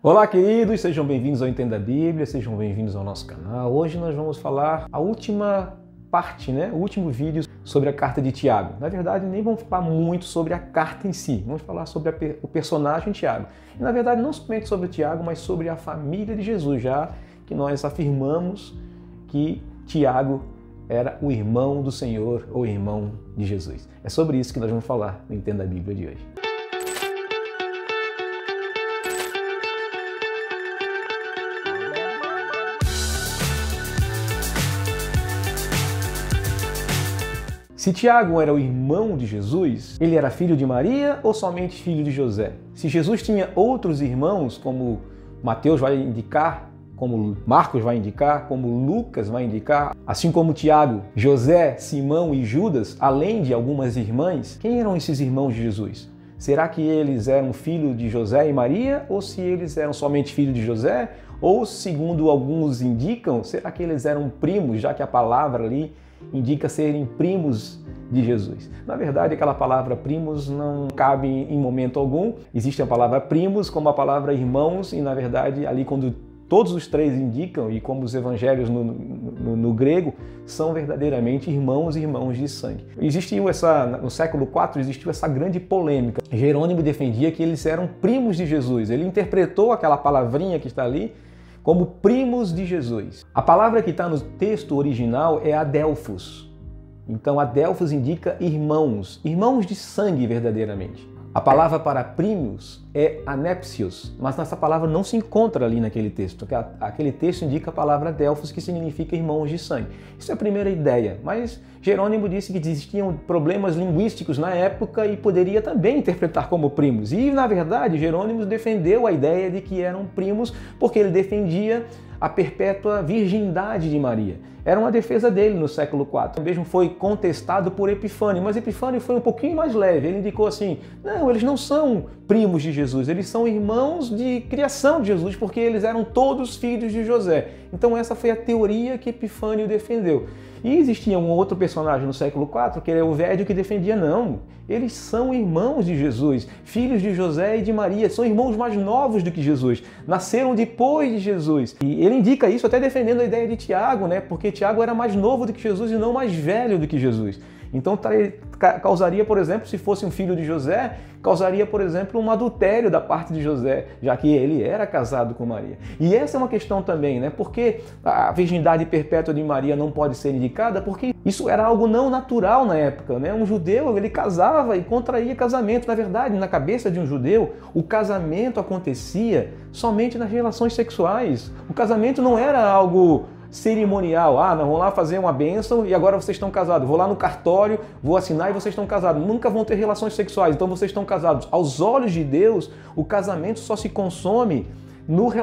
Olá, queridos, sejam bem-vindos ao Entenda a Bíblia, sejam bem-vindos ao nosso canal. Hoje nós vamos falar a última parte, o último vídeo sobre a carta de Tiago. Na verdade, nem vamos falar muito sobre a carta em si, vamos falar sobre o personagem Tiago. E, na verdade, não somente sobre Tiago, mas sobre a família de Jesus, já que nós afirmamos que Tiago era o irmão do Senhor ou irmão de Jesus. É sobre isso que nós vamos falar no Entenda a Bíblia de hoje. Se Tiago era o irmão de Jesus, ele era filho de Maria ou somente filho de José? Se Jesus tinha outros irmãos, como Mateus vai indicar, como Marcos vai indicar, como Lucas vai indicar, assim como Tiago, José, Simão e Judas, além de algumas irmãs, quem eram esses irmãos de Jesus? Será que eles eram filhos de José e Maria ou se eles eram somente filhos de José? Ou, segundo alguns indicam, será que eles eram primos, já que a palavra ali indica serem primos de Jesus. Na verdade, aquela palavra primos não cabe em momento algum. Existe a palavra primos como a palavra irmãos e, na verdade, ali quando todos os três indicam, e como os evangelhos no grego, são verdadeiramente irmãos e irmãos de sangue. No século IV, existiu essa grande polêmica. Jerônimo defendia que eles eram primos de Jesus. Ele interpretou aquela palavrinha que está ali como primos de Jesus. A palavra que está no texto original é adelphos. Então, adelphos indica irmãos, irmãos de sangue verdadeiramente. A palavra para primos é anepsios, mas essa palavra não se encontra ali naquele texto. Aquele texto indica a palavra adelphos, que significa irmãos de sangue. Isso é a primeira ideia, mas Jerônimo disse que existiam problemas linguísticos na época e poderia também interpretar como primos. E, na verdade, Jerônimo defendeu a ideia de que eram primos porque ele defendia a perpétua virgindade de Maria. Era uma defesa dele no século IV. O mesmo foi contestado por Epifânio, mas Epifânio foi um pouquinho mais leve. Ele indicou assim, não, eles não são primos de Jesus, eles são irmãos de criação de Jesus, porque eles eram todos filhos de José. Então essa foi a teoria que Epifânio defendeu. E existia um outro personagem no século IV, que era o Ovédio, que defendia, não, eles são irmãos de Jesus, filhos de José e de Maria, são irmãos mais novos do que Jesus, nasceram depois de Jesus. E ele indica isso até defendendo a ideia de Tiago, porque Tiago era mais novo do que Jesus e não mais velho do que Jesus. Então causaria, por exemplo, se fosse um filho de José, causaria, por exemplo, um adultério da parte de José, já que ele era casado com Maria. E essa é uma questão também, porque a virgindade perpétua de Maria não pode ser indicada, porque isso era algo não natural na época. Um judeu, ele casava e contraía casamento. Na verdade, na cabeça de um judeu, o casamento acontecia somente nas relações sexuais. O casamento não era algo cerimonial, nós vamos lá fazer uma bênção e agora vocês estão casados. Vou lá no cartório, vou assinar e vocês estão casados. Nunca vão ter relações sexuais, então vocês estão casados. Aos olhos de Deus, o casamento só se consome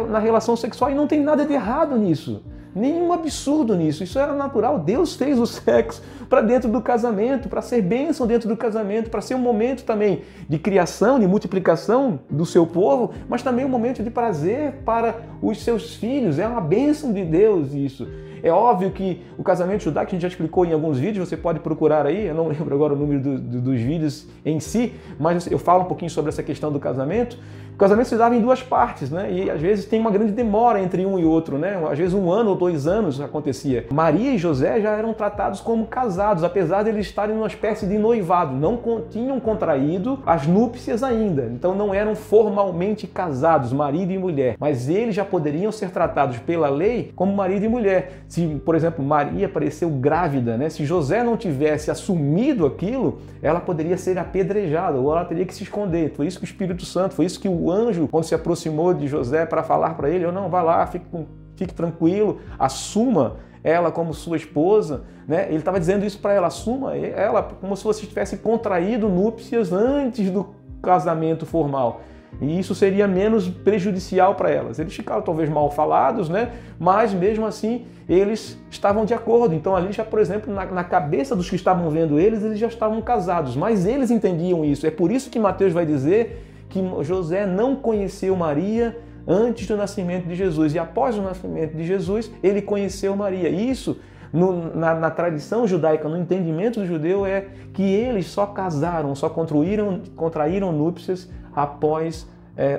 na relação sexual e não tem nada de errado nisso. Nenhum absurdo nisso, isso era natural. Deus fez o sexo para dentro do casamento, para ser bênção dentro do casamento, para ser um momento também de criação, de multiplicação do seu povo, mas também um momento de prazer para os seus filhos. É uma bênção de Deus isso. É óbvio que o casamento judaico, que a gente já explicou em alguns vídeos, você pode procurar aí, eu não lembro agora o número dos vídeos em si, mas eu falo um pouquinho sobre essa questão do casamento. O casamento se dava em duas partes, e às vezes tem uma grande demora entre um e outro, às vezes 1 ano ou 2 anos acontecia. Maria e José já eram tratados como casados, apesar de eles estarem numa espécie de noivado, não tinham contraído as núpcias ainda, então não eram formalmente casados, marido e mulher, mas eles já poderiam ser tratados pela lei como marido e mulher. Se, por exemplo, Maria apareceu grávida, se José não tivesse assumido aquilo, ela poderia ser apedrejada ou ela teria que se esconder. Foi isso que o Espírito Santo, foi isso que o anjo, quando se aproximou de José para falar para ele, não, vá lá, fique tranquilo, assuma ela como sua esposa, Ele estava dizendo isso para ela, assuma ela como se você tivesse contraído núpcias antes do casamento formal. E isso seria menos prejudicial para elas. Eles ficaram talvez mal falados, mas mesmo assim eles estavam de acordo. Então ali já, por exemplo, na cabeça dos que estavam vendo eles já estavam casados, mas eles entendiam isso. É por isso que Mateus vai dizer que José não conheceu Maria antes do nascimento de Jesus. E após o nascimento de Jesus, ele conheceu Maria. Isso, na tradição judaica, no entendimento do judeu, é que eles só casaram, só contraíram núpcias após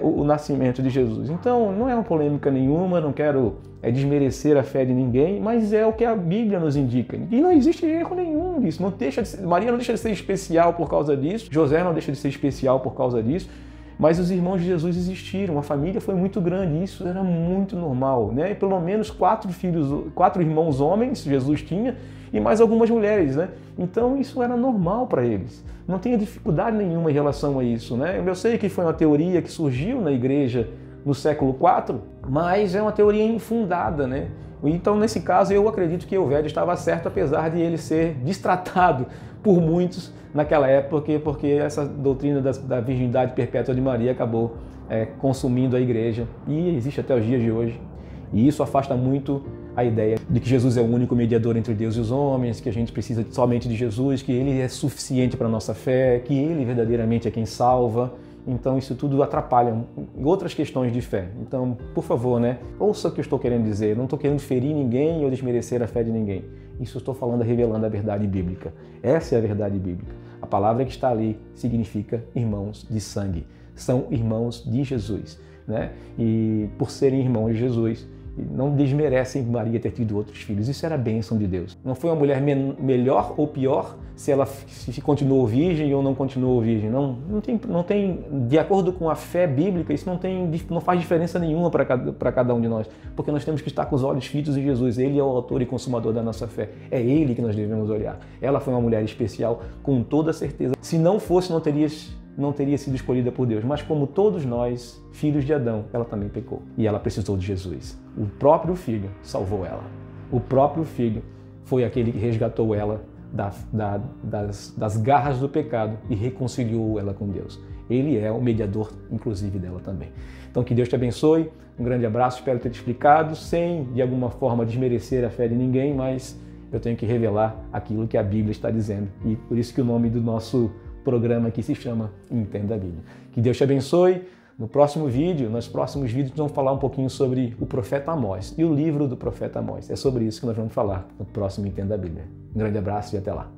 o nascimento de Jesus. Então, não é uma polêmica nenhuma, não quero desmerecer a fé de ninguém, mas é o que a Bíblia nos indica. E não existe erro nenhum nisso. Maria não deixa de ser especial por causa disso, José não deixa de ser especial por causa disso, mas os irmãos de Jesus existiram, a família foi muito grande, isso era muito normal, né? Pelo menos 4 irmãos homens Jesus tinha, e mais algumas mulheres, né? Então isso era normal para eles. Não tinha dificuldade nenhuma em relação a isso, né? Eu sei que foi uma teoria que surgiu na igreja no século IV, mas é uma teoria infundada, né? Então, nesse caso, eu acredito que Euvédio estava certo, apesar de ele ser destratado por muitos naquela época, porque essa doutrina da virgindade perpétua de Maria acabou consumindo a igreja e existe até os dias de hoje. E isso afasta muito a ideia de que Jesus é o único mediador entre Deus e os homens, que a gente precisa somente de Jesus, que Ele é suficiente para a nossa fé, que Ele verdadeiramente é quem salva. Então isso tudo atrapalha outras questões de fé. Então, por favor, né, ouça o que eu estou querendo dizer. Eu não estou querendo ferir ninguém ou desmerecer a fé de ninguém. Isso eu estou falando, revelando a verdade bíblica. Essa é a verdade bíblica. A palavra que está ali significa irmãos de sangue. São irmãos de Jesus, né? E por serem irmãos de Jesus, não desmerecem Maria ter tido outros filhos. Isso era a bênção de Deus. Não foi uma mulher melhor ou pior se ela continuou virgem ou não continuou virgem. Não tem, de acordo com a fé bíblica, isso não faz diferença nenhuma para cada um de nós. Porque nós temos que estar com os olhos fitos em Jesus. Ele é o autor e consumador da nossa fé. É Ele que nós devemos olhar. Ela foi uma mulher especial, com toda certeza. Se não fosse, não teria sido escolhida por Deus, mas como todos nós, filhos de Adão, ela também pecou. E ela precisou de Jesus. O próprio Filho salvou ela. O próprio Filho foi aquele que resgatou ela das garras do pecado e reconciliou ela com Deus. Ele é o mediador, inclusive, dela também. Então, que Deus te abençoe. Um grande abraço, espero ter te explicado, sem, de alguma forma, desmerecer a fé de ninguém, mas eu tenho que revelar aquilo que a Bíblia está dizendo. E por isso que o nome do nosso programa aqui se chama Entenda a Bíblia. Que Deus te abençoe. Nos próximos vídeos, vamos falar um pouquinho sobre o profeta Amós e o livro do profeta Amós. É sobre isso que nós vamos falar no próximo Entenda a Bíblia. Um grande abraço e até lá.